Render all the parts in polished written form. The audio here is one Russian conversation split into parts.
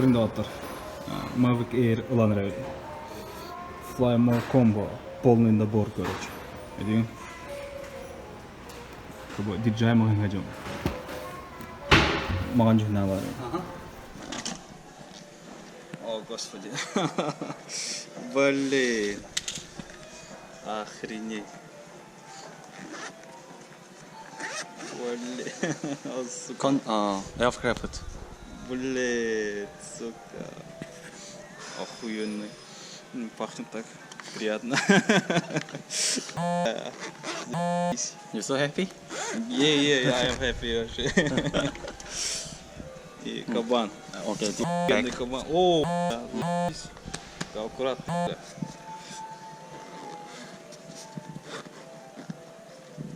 Арендатор Mavic Air Ulan Ready Fly More Combo, полный набор, короче. Видим? Как бы DJI мы идем. Маганджи навары. О, господи. Блин. Охренеть. Блин. Aircraft. Блин, сука. Охуенный. Пахнет так приятно. You so happy? Yeah, I am happy вообще. И кабан. Okay, Бедный кабан. О, аккуратно.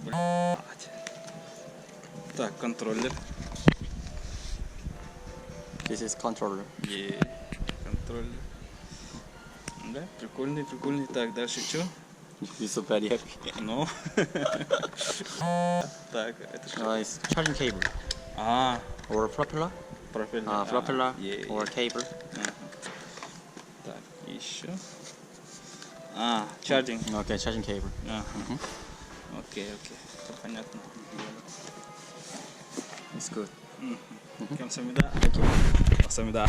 Блять. Так, контроллер. This is controller. Контроллер. Да, прикольный. Так, дальше что? You so very happy. Ну. Так, это что? It's charging cable. Or propeller. Пропеллер. Propeller or cable. Так, еще. Charging. Okay, charging cable. Окей, все понятно. It's good. 감사합니다. 감사합니다.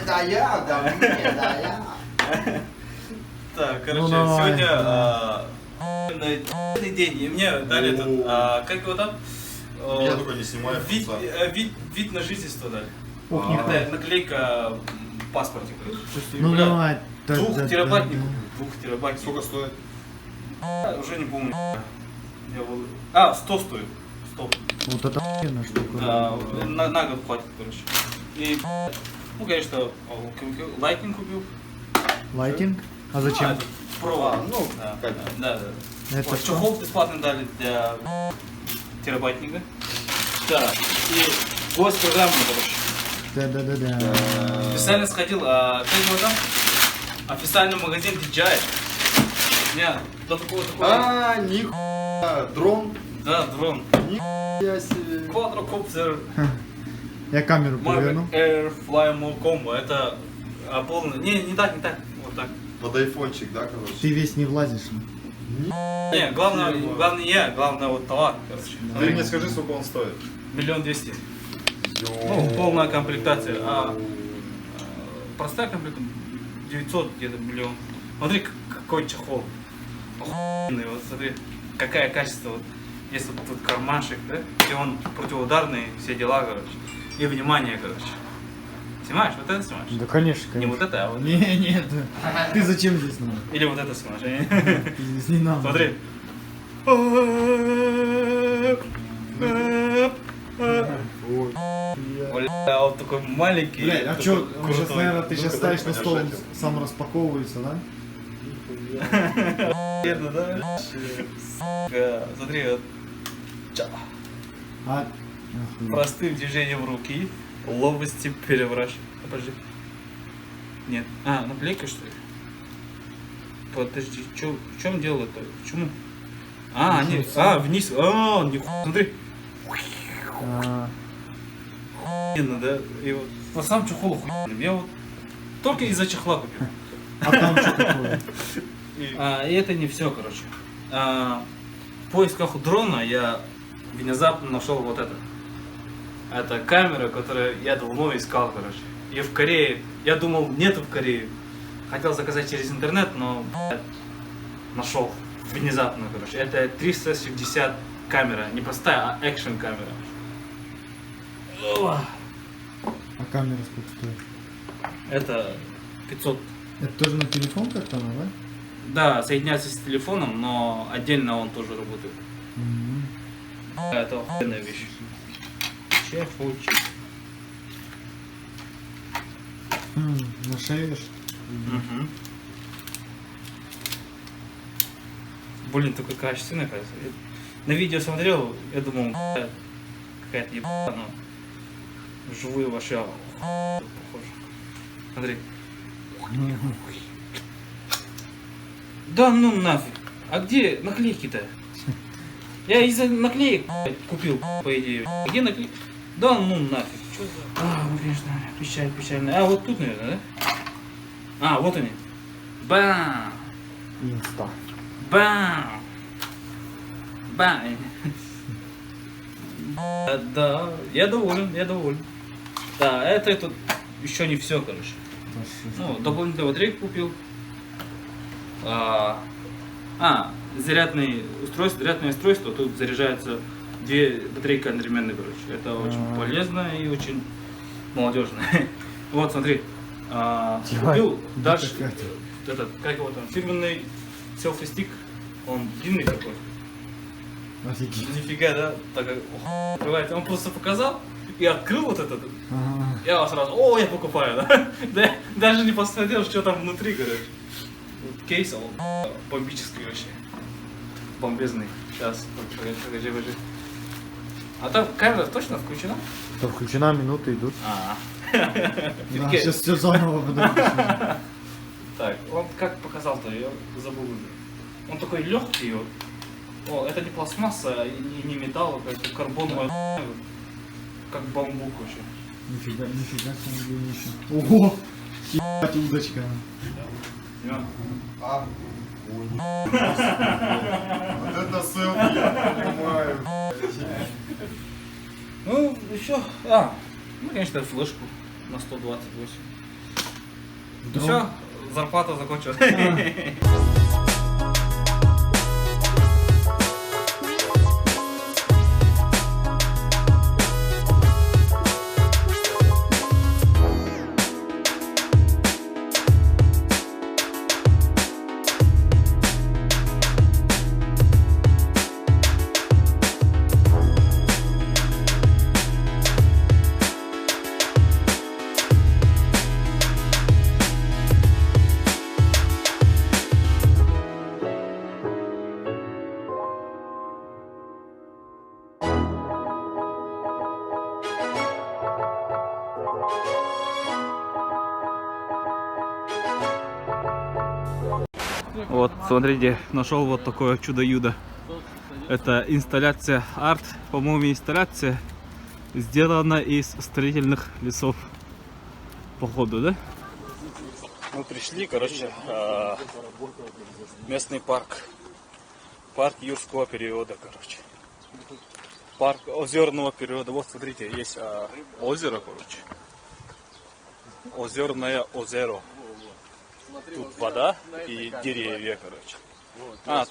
Да я. Так, короче, сегодня на день, и мне дали этот, как его там? Я только не снимаю. Вид на жительство дали. Это наклейка в паспорте, короче. Ну давай. 2 терабайтник. 2 терабайтник. Сколько стоит? Уже не помню. 100 стоит. 100. Вот это охуенная штука. Да, на год хватит, короче. И, ну, конечно, Lightning купил. Лайтинг? А зачем? Про. Ну, Да. Это Вот, что? чехол бесплатно дали для терабайтника. Да. И гость программу, короче. Да. Специально сходил, как его там? Официальный магазин DJI. Нет, до такого. нихуя. Дрон. Да, дрон. Я себе. Quadrocopter Я камеру поверну. Mavic Air Fly More Combo. Это полный. Не так. Вот так. Под айфончик, да, короче? Ты весь не влазишь. Не, главное вот товар, короче. Ты мне скажи, сколько он стоит. 1 200 000. Ну, полная комплектация. Простая комплектация 900 где-то миллион. Смотри, какой чехол. Охуенный, вот смотри, какое качество. Вот, есть вот тут кармашек, да? И он противоударный, все дела, короче. И внимание, короче. Снимаешь? Вот это снимаешь? Да конечно. Не вот это, а вот. Нет. Ты зачем здесь надо? Или вот это снимаешь? Ты здесь не надо. Смотри. Бля, он такой маленький. Блядь, а такой чё, он сейчас, крутой. наверное, ты сейчас Ну-ка, ставишь на дай стол, подержать сам распаковывается, да? Верно, да? Сука. Смотри, вот. Ча. А, Простым движением руки, ловкости переворачивания. Подожди. Нет. Наклейка что ли? Подожди, в чем дело-то? Почему? Вниз. Нихуя, смотри. Охуенно, да? И вот сам чехол охуенный. Я вот только из-за чехла купил. а там что такое? И это не все, короче. В поисках дрона я внезапно нашел вот это. Это камера, которую я давно искал, короче. И в Корее, я думал, нету в Корее. Хотел заказать через интернет, но нашел. внезапно, короче. Это 360 камера, не простая, а экшен камера. А камера сколько стоит? Это 500. Это тоже на телефон как-то, да? Да, соединяется с телефоном, но отдельно он тоже работает. М. Это охуенная вещь. Чехольчик. На шее вешать? Мгм. Блин, такой качественный, кажется. Я на видео смотрел, я думал, какая-то ебаная, но вживую вообще похоже. Смотри. Да ну нафиг. А где наклейки-то? Я из-за наклеек купил, по идее. Где наклейки? Да ну нафиг. Что за... ну конечно, печально. А вот тут, наверное, да? А, вот они. Бам! Инста. Бам! Бам! Да, я доволен. Да, это тут еще не все, короче. Ну, дополнительный батарейку купил. Зарядное устройство, тут заряжается 2 батарейки одновременно, короче. Это очень полезно и очень молодежно. Вот, смотри. Купил Dash, этот, как его там, фирменный селфи-стик. Он длинный такой. Офигеть. Нифига, да? Так как открывается. Он просто показал и открыл вот этот. Ага. Я сразу, я покупаю, да? Да, даже не посмотрел, что там внутри, короче. Вот кейс, он бомбический вообще. Бомбезный. Сейчас, погоди. А там камера точно включена? То включена, минуты идут. А. Да, сейчас все заново буду. Так, он как показал-то, я забыл уже. Он такой легкий, вот. О, это не пластмасса и не металл, это карбоновая, как бамбук вообще. Нифига себе длиннющий. Ого! Ебать, удочка. Семен. Вот это селфи, я понимаю. Ну, еще, конечно, флешку на 128. Да. Все, зарплата закончилась. Вот, смотрите, нашел вот такое чудо-юдо. Это инсталляция арт. По-моему, инсталляция сделана из строительных лесов. Походу, да? Мы пришли, короче, местный парк. Парк юрского периода, короче. Парк озерного периода. Вот, смотрите, есть озеро, короче. Озерное озеро. Тут вода и деревья, короче.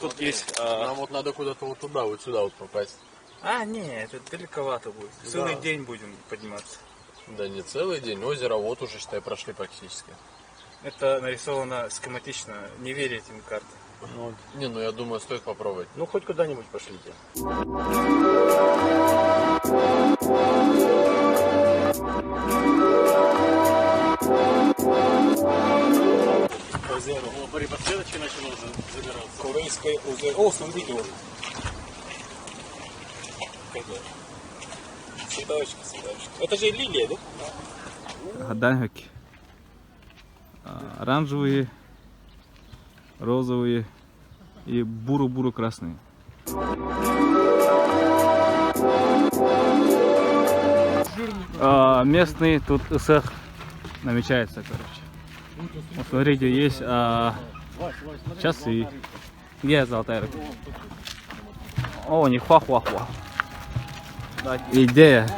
Тут есть... Нам вот надо куда-то вот туда, вот сюда вот попасть. Нет, это далековато будет. Целый день будем подниматься. Да не целый день, озеро вот уже, считай, прошли практически. Это нарисовано схематично, не верь этим картам. Ну я думаю, стоит попробовать. Ну хоть куда-нибудь пошлите. Озеро. При подсветочке начало загораться. Корейское озеро. О, смотрите вот. Цветочки. Это же лилия, да? Гаданьки. Оранжевые, розовые и буро-буро-красные. Местный тут СЭХ намечается, короче. Вот смотрите, есть часы. Где золотая рыбка? О, не хуа-хуа-хуа. Идея.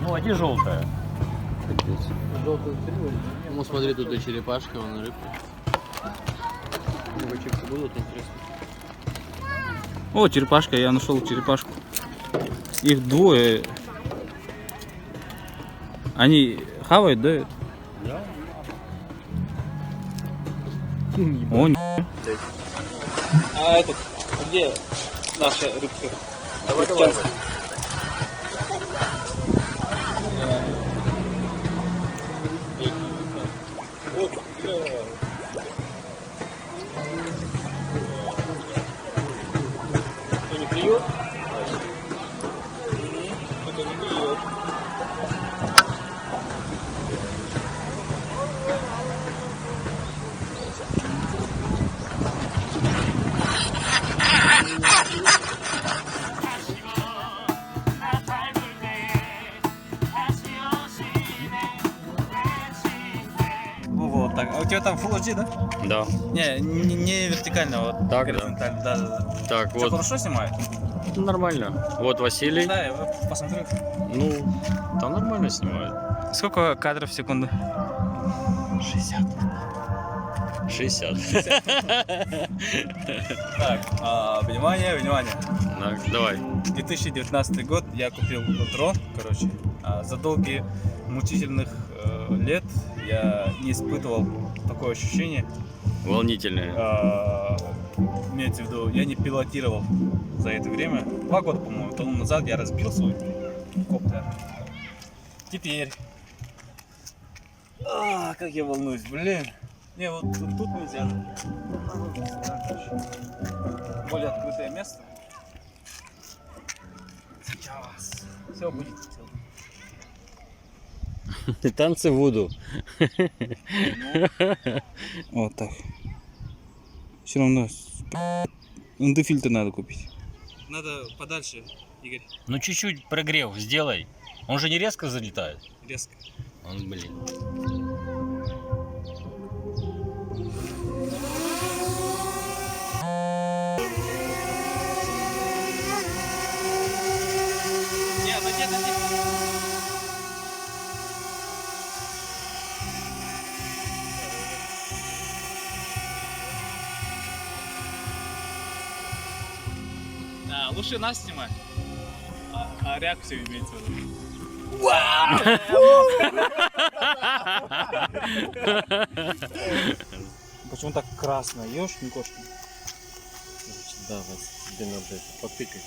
Ну, а где желтая? Ну смотри, тут и черепашка, вон рыбка. Чипсы будут, интересно. О, черепашка, я нашел черепашку. Их двое. Они хавают, да? Да. О, А этот, где наша рыбка? Давай, давай. Не клюет? Это не клюет. Вот так. А у тебя там Full HD, да? Да. Не вертикально, вот Так, да. горизонтально. Да. Так, Что, вот. хорошо снимает? Нормально. Вот Василий. Да, я посмотрю. Ну, там нормально снимает. Сколько кадров в секунду? 60. 60. Так, внимание, внимание. Так, давай. 2019 год, я купил дрон, короче. За долгие мучительных лет я не испытывал такое ощущение. Волнительные. Имеется в виду, я не пилотировал за это время. 2 года, по-моему, тому назад я разбил свой коптер. Теперь... как я волнуюсь, блин. Не, вот тут нельзя. Более открытое место. Сейчас. Все будет. Танцы Вуду. Вот так. Все равно. Фильтр надо купить. Надо подальше, Игорь. Ну чуть-чуть прогрев сделай. Он же не резко залетает. Резко. Он, блин. Нет, нет. Лучше нас снимать. А реакцию имеется в виду. Почему так красно? Ешь, не кошки? Да, Вась, тебе надо это потыкать.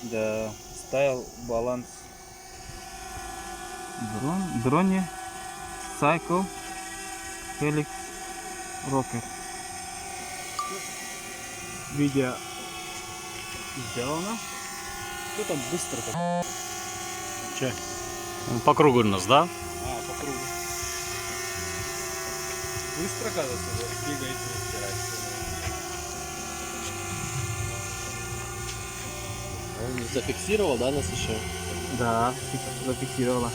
Да, ставил баланс. Дроне Cycle Helix Rocker. Видео сделано. Что там быстро-то? Че? Он по кругу у нас, да? По кругу. Быстро, кажется, двигается. Он зафиксировал, да, нас еще? Да, зафиксировал, ага.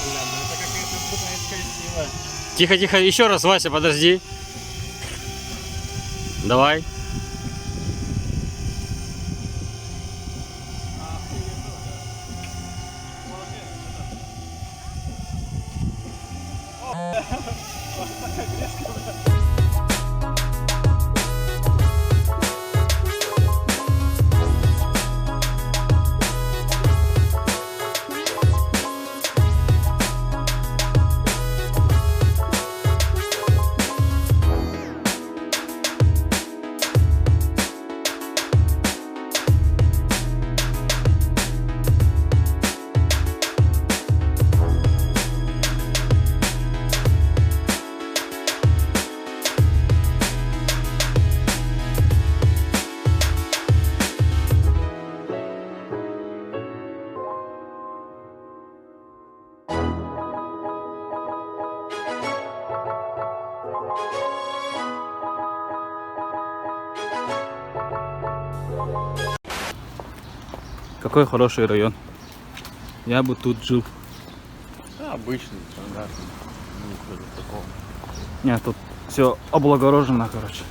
Бля, ну это какая-то супер сила. Тихо, тихо, еще раз, Вася, подожди. Давай. Какой хороший район. Я бы тут жил. Да, обычный, стандартный. Ничего такого. Нет, тут все облагорожено, короче.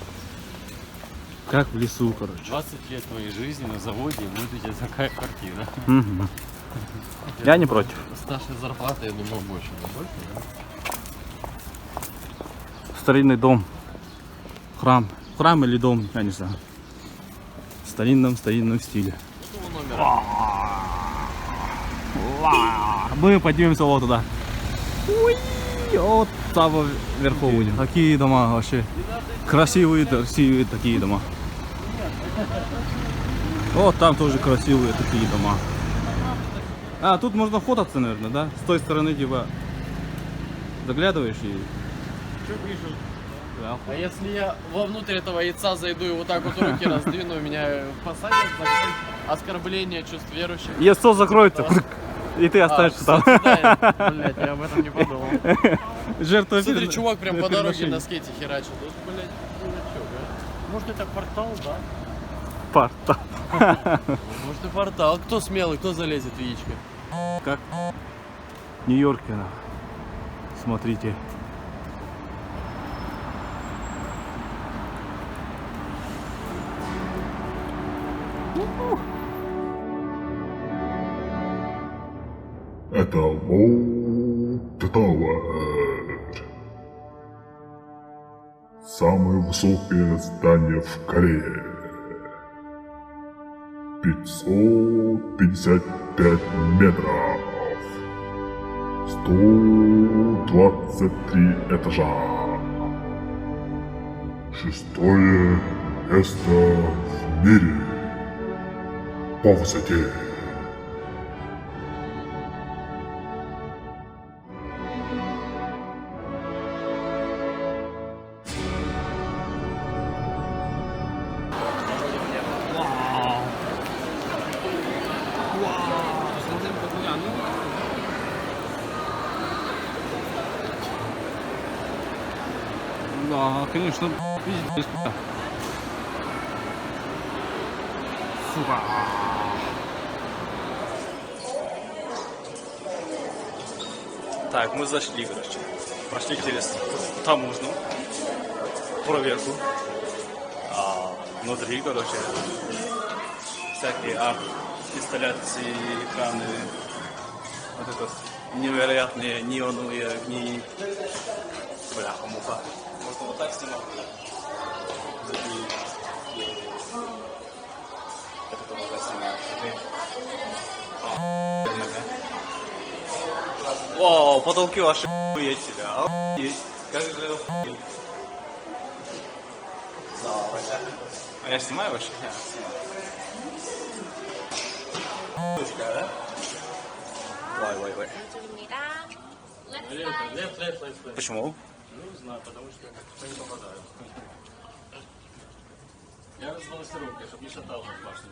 Как в лесу, короче. 20 лет твоей жизни на заводе, и будет у тебя такая квартира. Угу. Я не против. Старшая зарплата, я думаю, больше. Не больше, да? старинный дом. Храм. Храм или дом, я не знаю. В старинном стиле. Мы поднимемся вот туда. Вот там вверху будем. Такие дома вообще. Красивые такие дома. Вот там тоже красивые такие дома. А, тут можно фототься, наверное, да? С той стороны, типа, заглядываешь и... Да. А если я вовнутрь этого яйца зайду и вот так вот руки раздвину, меня посадят за оскорбление чувств верующих? Яйцо закроется, и ты останешься там. Блять, я об этом не подумал. Жертва. Смотри, чувак прям по дороге на скейте херачит. Вот, блять, дурачок, а? Может это портал, да? Портал. Может и портал. Кто смелый, кто залезет в яичко? Как в Нью-Йорке. Смотрите. Это World Tower. Самое высокое здание в Корее. 555 метров. 123 этажа. 6-е место в мире по высоте. Да, конечно, пиздец. Сука. Так, мы зашли, короче. Прошли через таможню, проверку. Внутри, короче, всякие инсталляции, экраны, вот это невероятные неоновые огни. Бляха-муха. Можно вот так снимать. Это можно снимать. Вау, потолки ваши охуеть себя. Охуеть. Как же охуеть. А я снимаю вообще? Я снимаю. Тушка, да? Ой. Почему? Не знаю, потому что не попадаю. Я разбалансировка, чтобы не шатался в башне.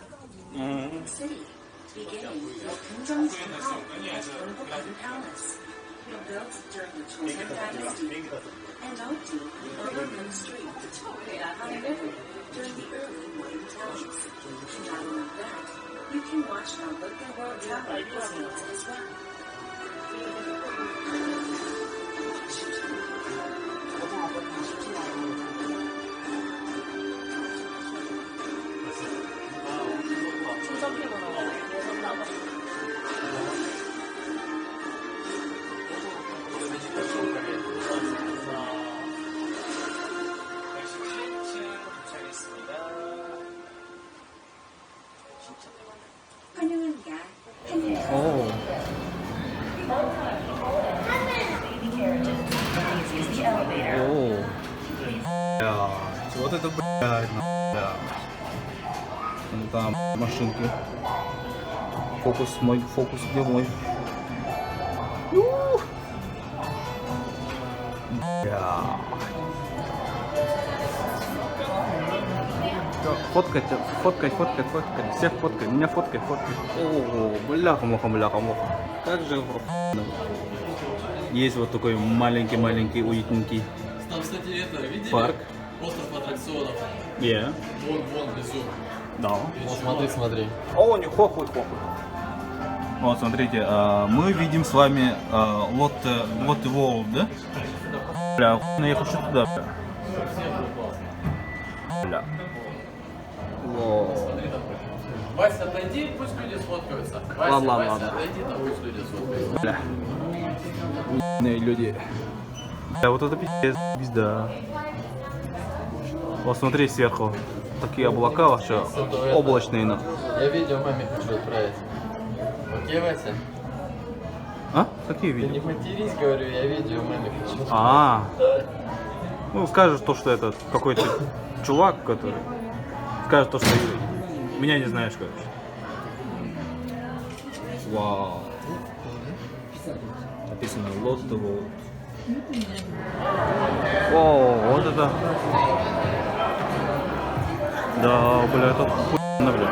Вот это, блядь, да. Там машинки. Фокус мой, фокус где мой? Бля. Фоткать. Всех фоткай, меня фоткай. О, бляха-муха. Как же охуенно. Есть вот такой маленький, уютненький Там, кстати, это, видели? парк. Остров аттракционов. Yeah. Вон внизу. Да. Вот смотри. О, не хохуй. Вот, смотрите, мы видим с вами вот World, да? Бля, охуенно, я хочу туда, бля. Вася, отойди, пусть люди сфоткаются. Ладно. Вася, отойди, там пусть люди сфоткаются. Бля. Люди. Вот это пизда. Вот смотри сверху. Такие облака вообще облачные. Я видео маме хочу отправить. Окей, Вася? А? Какие Ты не видео? матерись, говорю, я видео маме хочу. Ну скажешь то, что это какой-то чувак, который скажет то, что меня не знаешь, короче. Вау. Написано Лотово. О, вот это. Да, бля, это хуйно, бля.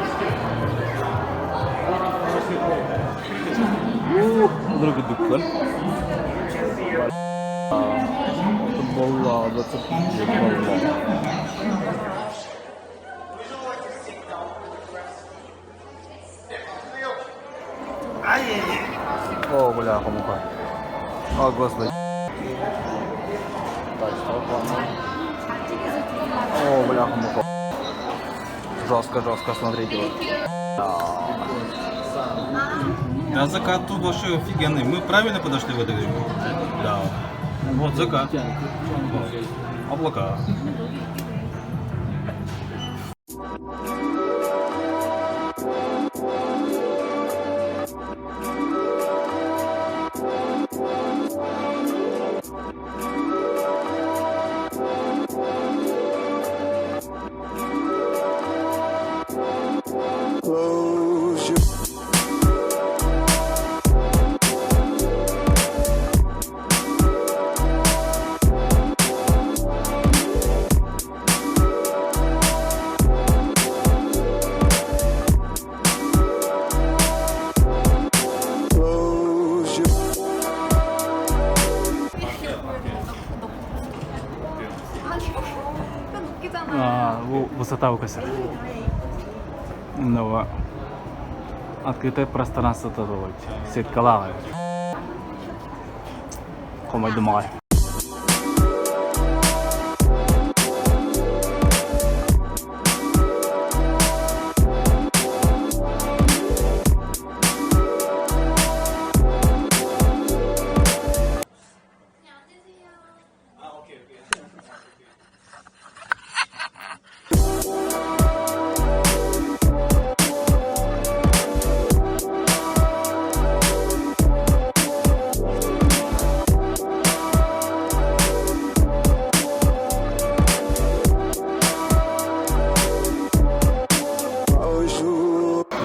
Дорогой дукан. Футбола, 20 футбола. О, бля, муха. О, господи. О, бля, муха. Жестко, жестко, смотрите вот. А закат тут вообще офигенный. Мы правильно подошли в это время? Да. Вот закат. Облака. Высота укосит. Но открытое пространство тут вот. Сетка лавы. Como é do mar.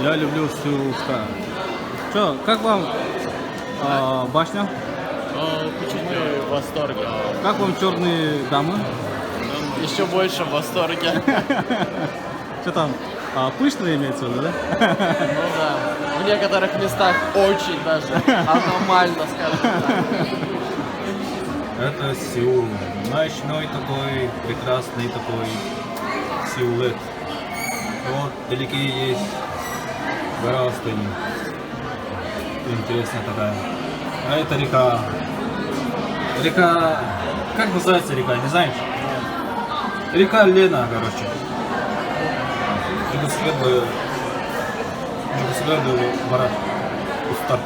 Я люблю всю страну. Что, как вам башня? Почему в восторге? Как вам черные дамы? Еще больше в восторге. Что там? Пышные имеется в виду, да? Ну да. В некоторых местах очень даже аномально, скажем так. Это Сеул. Ночной такой прекрасный такой силуэт. Вот вдалеке есть гора Астани. Интересная такая. А это река. Река... Как называется река, не знаешь? Река Лена, короче. Jugoslav Barat. Ustar.